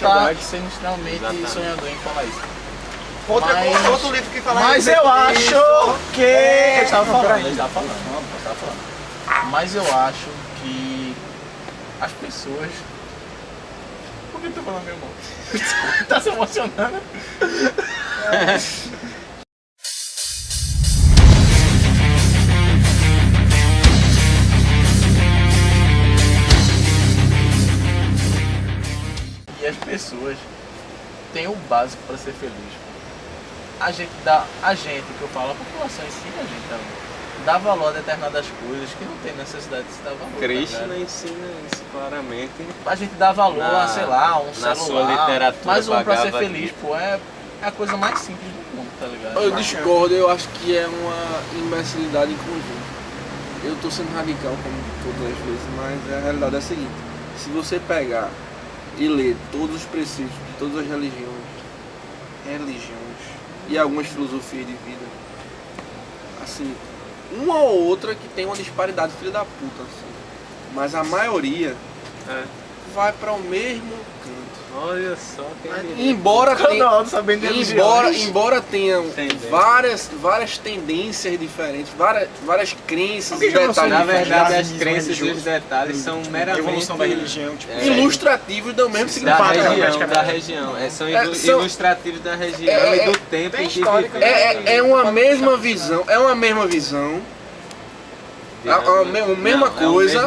tá sendo extremamente sonhador em falar isso. Outro livro que fala. Mas eu acho que... Eu estava falando. Mas eu acho que as pessoas... Por que tu tá falando meu irmão? Tá se emocionando? E as pessoas têm o básico para ser feliz. A gente, que eu falo, a população em si, a gente também, dá valor a determinadas coisas que não tem necessidade de se dar valor. Krishna ensina isso claramente. A gente dá valor a, sei lá, um na celular, sua literatura, mas um pra ser Bhagavad feliz, Gita. pô, é a coisa mais simples do mundo, tá ligado? Eu discordo, eu acho que é uma imbecilidade em conjunto. Eu tô sendo radical como todas as vezes, mas a realidade é a seguinte: se você pegar e ler todos os preceitos de todas as religiões e algumas filosofias de vida, assim, uma ou outra que tem uma disparidade filha da puta, assim, mas a maioria vai para o mesmo canto. Olha só, Embora tenha, sabendo embora tenha várias tendências diferentes, várias crenças e detalhes. Na verdade, as Religionismo crenças e os religioso. detalhes são meramente Evolução da religião, tipo, ilustrativos do mesmo da significado. região. São são- ilustrativos da região e do tempo em que histórica, vivemos. É uma mesma visão, é uma mesma visão. É a mesma coisa,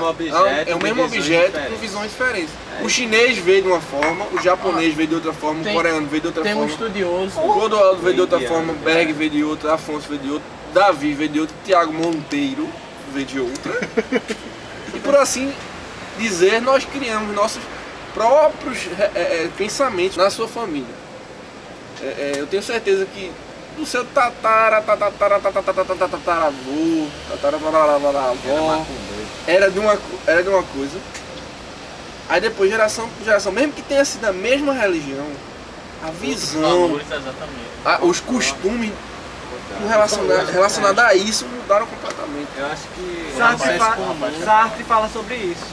é o mesmo objeto com visões diferentes. O chinês vê de uma forma, o japonês vê de outra forma, o coreano vê de outra Tem um forma, estudioso, o Clodoaldo vê de outra Indiano, forma, Berg vê de outra, Afonso vê de outra, Davi vê de outra, Tiago Monteiro vê de outra. E por assim dizer, nós criamos nossos próprios pensamentos na sua família. Eu tenho certeza que do seu tataravô, era de uma coisa. Aí depois, geração por geração, mesmo que tenha sido a mesma religião, a visão, valores, exatamente. os costumes relacionados a isso mudaram completamente. Eu acho que Sartre fala sobre isso.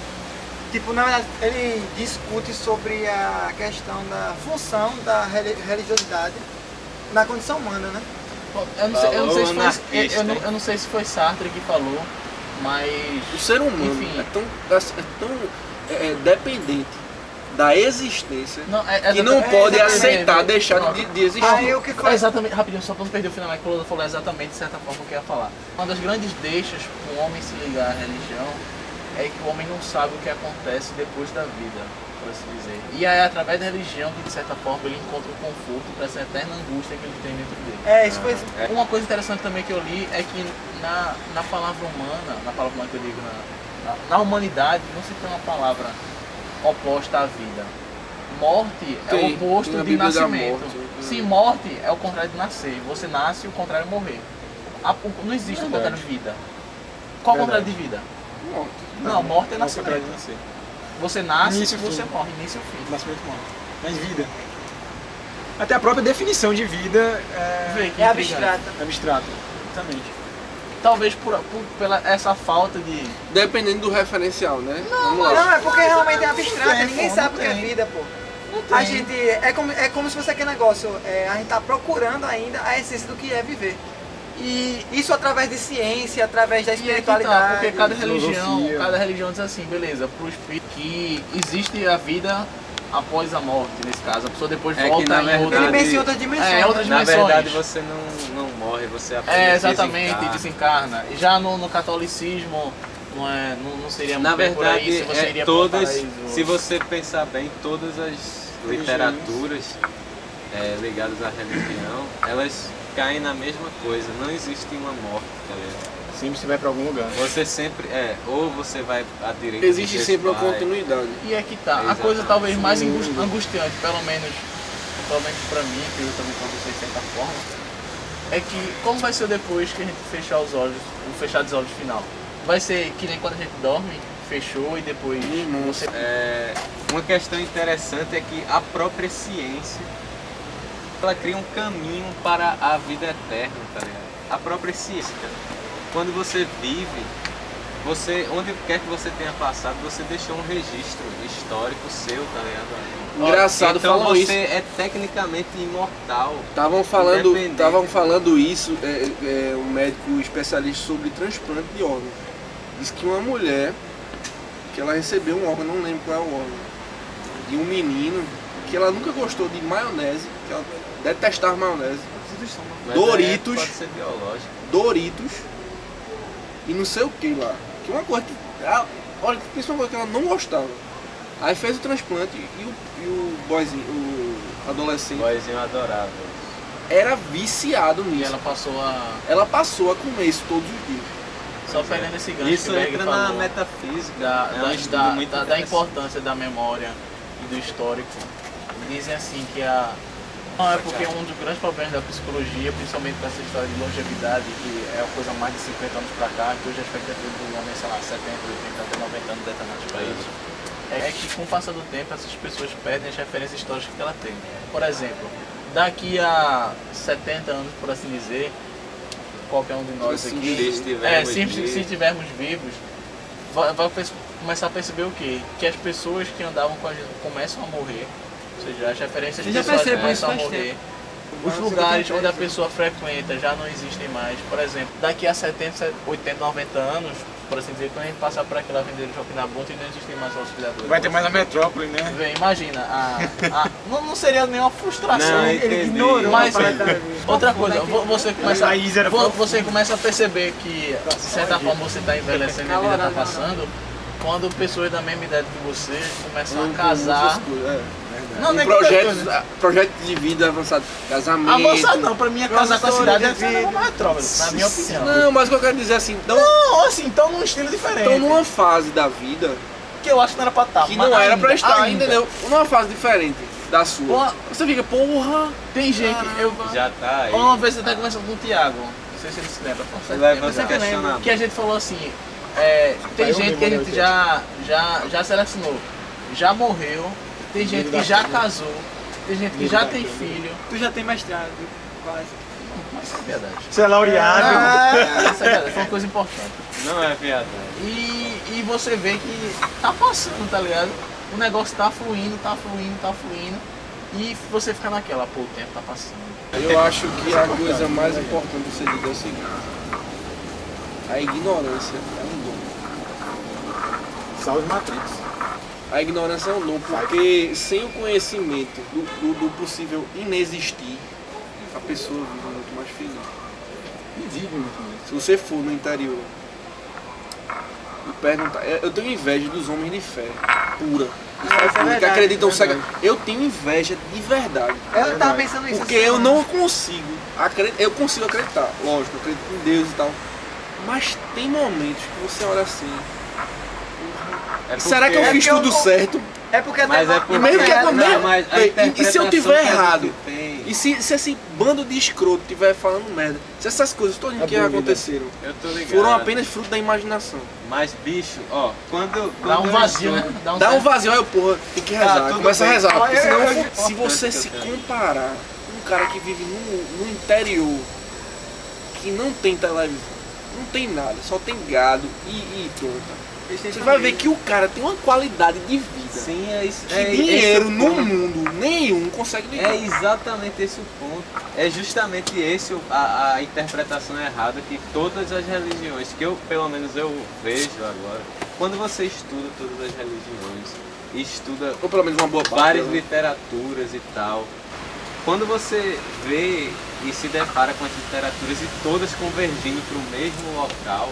Tipo, na verdade, ele discute sobre a questão da função da religiosidade na condição humana, né? Eu não sei se foi Sartre que falou, mas... O ser humano Enfim. é tão dependente da existência que não pode aceitar deixar de existir. Aí o que faz... Exatamente, rapidinho, só pra não perder o final, que o Clodo falou exatamente de certa forma o que eu ia falar. Uma das grandes deixas para o homem se ligar à religião é que o homem não sabe o que acontece depois da vida, por assim dizer. E é através da religião que, de certa forma, ele encontra o conforto para essa eterna angústia que ele tem dentro dele. Isso foi... Uma coisa interessante também que eu li é que na palavra humana, que eu digo, na humanidade, não se tem uma palavra oposta à vida. Morte é o oposto de nascimento. Sim, morte é o contrário de nascer. Você nasce e o contrário é morrer. Não existe o contrário de vida. Qual o contrário de vida? Morte. Não, morte é Nascimento. nascimento. Você nasce Início e e você fim. morre, início e fim. Nascimento e morte. Mas vida. Até a própria definição de vida Vê que É intrigante. abstrata. abstrata. Exatamente. Talvez pela essa falta de... Dependendo do referencial, né? Vamos lá. Não, é porque realmente é abstrata, tem, ninguém pô, sabe não o que é tem. vida, pô. Não tem. A gente, é como se fosse aquele negócio, a gente tá procurando ainda a essência do que é viver. E isso através de ciência, através da E é que espiritualidade. tá, porque cada filosofia. religião diz assim, beleza, pro espírito que existe a vida após a morte, nesse caso. A pessoa depois É que, volta na em verdade, outra... Ele pensa em outras dimensões. É, outras né? Na dimensões. verdade, você não morre, você apenas exatamente, desencarna. desencarna. Já no catolicismo, não seria Na muito bem por aí, verdade, se você iria para o todas, paraíso. se você pensar bem, todas as literaturas ligadas à religião, elas caem na mesma coisa. Não existe uma morte, tá ligado? Sempre você vai pra algum lugar. Você sempre ou você vai à direita. Existe dos sempre uma pais. continuidade. E é que tá, a Exatamente. coisa talvez mais angustiante, pelo menos pra mim, que eu também conversei de certa forma, é que como vai ser depois que a gente fechar os olhos, o fechar dos olhos final? Vai ser que nem quando a gente dorme, fechou e depois você... Uma questão interessante é que a própria ciência ela cria um caminho para a vida eterna, tá ligado? A própria ciência. Quando você vive, você, onde quer que você tenha passado, você deixou um registro histórico seu, tá ligado? Engraçado, então falam você isso. é tecnicamente imortal. Estavam Independente. falando isso, um médico especialista sobre transplante de órgãos. Diz que uma mulher, que ela recebeu um órgão, não lembro qual é o órgão, de um menino, que ela nunca gostou de maionese, que ela detestava maionese, Mas Doritos. pode ser biológico. Doritos e não sei o que lá. Que uma coisa que. Olha, pensa uma coisa que ela não gostava. Aí fez o transplante e o boyzinho, o adolescente, Boyzinho adorável. era viciado E nisso. ela Ela passou a comer isso todos os dias. só pegando esse gancho Isso que o Berg entra na falou, metafísica. da, é um da, estudo da, muito da interessante. importância da memória e do histórico. Dizem assim que não é porque um dos grandes problemas da psicologia, principalmente com essa história de longevidade, que é a coisa mais de 50 anos pra cá, que hoje a expectativa do homem é, sei lá, 70, 80, até 90 anos determinados para isso, é que com o passar do tempo essas pessoas perdem as referências históricas que ela tem. Por exemplo, daqui a 70 anos, por assim dizer, qualquer um de nós Se aqui, estivermos se estivermos vivos, vai começar a perceber o quê? Que as pessoas que andavam com a gente começam a morrer, ou seja, as referências Eu já pessoais percebo começam a isso faz morrer. tempo. Os lugares onde a pessoa frequenta já não existem mais. Por exemplo, daqui a 70, 80, 90 anos, por assim dizer, quando a gente passar por aquela avenida de Joaquim Nabuco e não existem mais auxiliadores. Vai ter mais a metrópole, né? Vê, imagina, não seria nenhuma frustração. Não, Ele entendi. ignorou Mas a parada da vida. outra coisa, você começa a perceber que, de certa forma, você está envelhecendo e a vida está passando, quando pessoas da mesma idade que você começam a casar. Não, nem Projetos de vida avançado, casamento. avançado não, pra mim é casar com a cidade Consultoria de é vida. uma metrópole, na minha opinião. Não, mas o que eu quero dizer assim, Não, assim, então num estilo diferente. estão numa fase da vida Que eu acho que não era pra estar. que mas não era pra ainda, estar, ainda. entendeu? Numa fase diferente da sua. Porra. Você fica, porra. Tem gente, Já tá aí. uma vez eu até conversando com o Thiago, não sei se ele se lembra, foi um certo Levanta tempo a já, questionamento. que a gente falou assim, tem gente que a gente já selecionou, já morreu, tem gente que já casou, tem gente que já tem filho. Tu já tem mestrado, quase. Mas isso é verdade. Você é laureado. Isso é verdade, foi uma coisa importante. Não é viadagem. E você vê que tá passando, tá ligado? O negócio tá fluindo, e você fica naquela, pô, o tempo tá passando. Eu acho que a coisa mais importante de ser dita é o seguinte: a ignorância é um dom. Salve Matrix. A ignorância é um dom, porque sem o conhecimento do possível inexistir, a pessoa vive muito mais feliz. E vive muito mais. Se você for no interior e perguntar, eu tenho inveja dos homens de fé pura, Isso é que verdade, acreditam é verdade. cega. Eu tenho inveja de verdade. Eu tava pensando nisso. Porque essa eu semana. não consigo acreditar. Eu consigo acreditar, lógico, eu acredito em Deus e tal. Mas tem momentos que você olha assim. É Será que eu porque- fiz tudo certo? É porque Mas até é porque... E mesmo que Não, mesmo- mas a e se eu interpretação tiver que a gente errado? tem- E se esse bando de escroto estiver falando merda? Se essas coisas todas que dúvida. aconteceram Eu tô ligado. foram apenas fruto da imaginação. Mas, bicho, ó, quando Dá um eu vazio, estou- né? Dá um vazio, aí, porra, tem que rezar. tudo Começa a bem. rezar. Porque senão, eu- se você se comparar com um cara que vive no interior, que não tem televisão, não tem nada, só tem gado e pronto. Você vai ver que o cara tem uma qualidade de vida Sim, é isso. que é dinheiro esse o no ponto. mundo nenhum consegue ligar. É exatamente esse o ponto. É justamente esse a interpretação errada que todas as religiões, que eu, pelo menos eu vejo agora, quando você estuda todas as religiões, e estuda Ou pelo menos uma boa parte. várias né? literaturas e tal, quando você vê e se depara com as literaturas e todas convergindo para o mesmo local,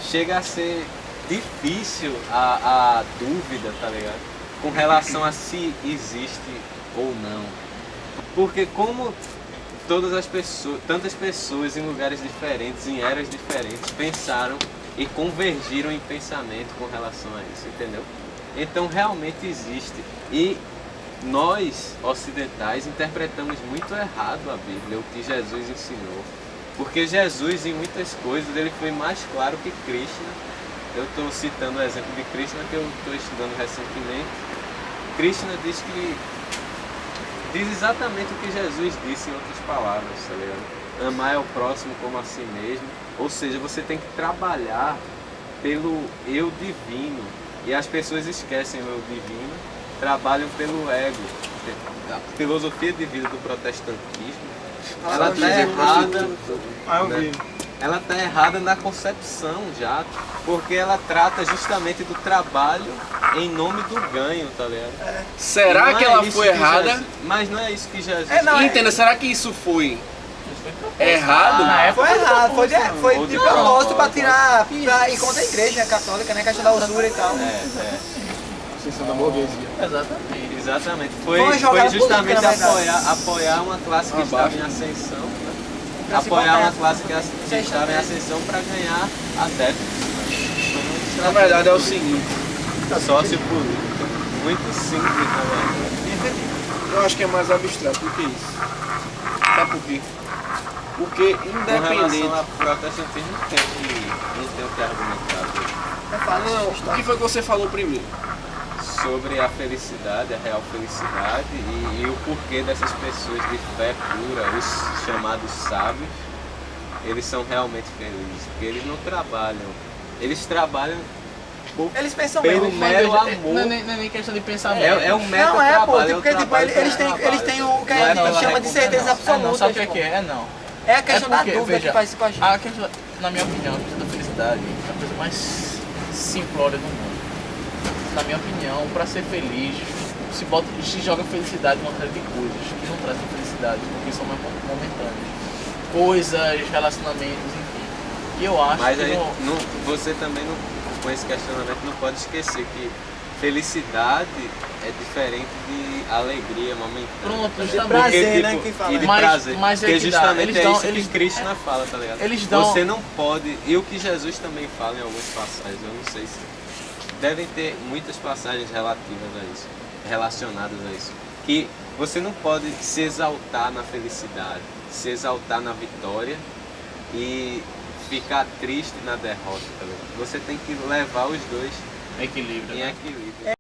chega a ser difícil a dúvida, tá ligado? Com relação a se existe ou não. Porque como todas as pessoas, tantas pessoas em lugares diferentes, em eras diferentes, pensaram e convergiram em pensamento com relação a isso, entendeu? Então realmente existe. E nós, ocidentais, interpretamos muito errado a Bíblia, o que Jesus ensinou. Porque Jesus, em muitas coisas, ele foi mais claro que Krishna. Eu estou citando o exemplo de Krishna, que eu estou estudando recentemente. Krishna diz exatamente o que Jesus disse em outras palavras, tá ligado? Amar ao próximo como a si mesmo. Ou seja, você tem que trabalhar pelo eu divino. E as pessoas esquecem o eu divino, trabalham pelo ego. A filosofia de vida do protestantismo, ela está errada. Eu vi. Ela está errada na concepção já, porque ela trata justamente do trabalho em nome do ganho, tá ligado? Será Não que é ela isso foi que errada? Jesus- mas não é isso que Jesus... Entenda, será que isso foi errado? Na época Foi errado, foi Ou de de propósito pra propósito. tirar, pra ir contra a igreja católica, né? Questão da usura e tal. Ascensão da burguesia. Exatamente. Exatamente. Foi uma Foi jogada justamente política, na verdade. apoiar uma classe que estava em ascensão, né? Pra se Apoiar uma botar. classe que estava em ascensão para ganhar adeptos. Na verdade é o seguinte, Sócio político. Muito simples, na verdade. eu acho que é mais abstrato do que isso. Sabe por quê? Porque Com independente... relação ao protestantismo, não tem o que argumentar É fácil. Não, o que foi que você falou primeiro? sobre a felicidade, a real felicidade e o porquê dessas pessoas de fé pura, os chamados sábios, eles são realmente felizes, porque eles não trabalham, eles trabalham Eles pensam pelo mesmo. mero Não amor. é nem questão de pensamento. É um mero Não é, pô, trabalho, tipo, porque tipo, eles têm o que a Não é gente pela chama de certeza absoluta. Não, sabe o que é tipo. que é? É não. É a questão da porque, dúvida veja, que faz isso com a gente. A questão, na minha opinião, a questão da felicidade é a coisa mais simplória do mundo. Na minha opinião, para ser feliz, se joga felicidade numa série de coisas que não trazem felicidade, porque são momentâneas. Coisas, relacionamentos, enfim. E eu acho Mas que aí, não, você também, com esse questionamento, não pode esquecer que felicidade é diferente de alegria momentânea. Pronto, tá ligado? justamente. Prazer, né, que fala. E de Mas- prazer. mas é porque que dá, justamente eles é dão- isso eles- que Krishna fala, tá ligado? eles dão- Você não pode, e o que Jesus também fala em algumas passagens, eu não sei se... Devem ter muitas passagens relativas a isso, relacionadas a isso. Que você não pode se exaltar na felicidade, se exaltar na vitória e ficar triste na derrota, tá ligado? Você tem que levar os dois equilíbrio. em Né? equilíbrio.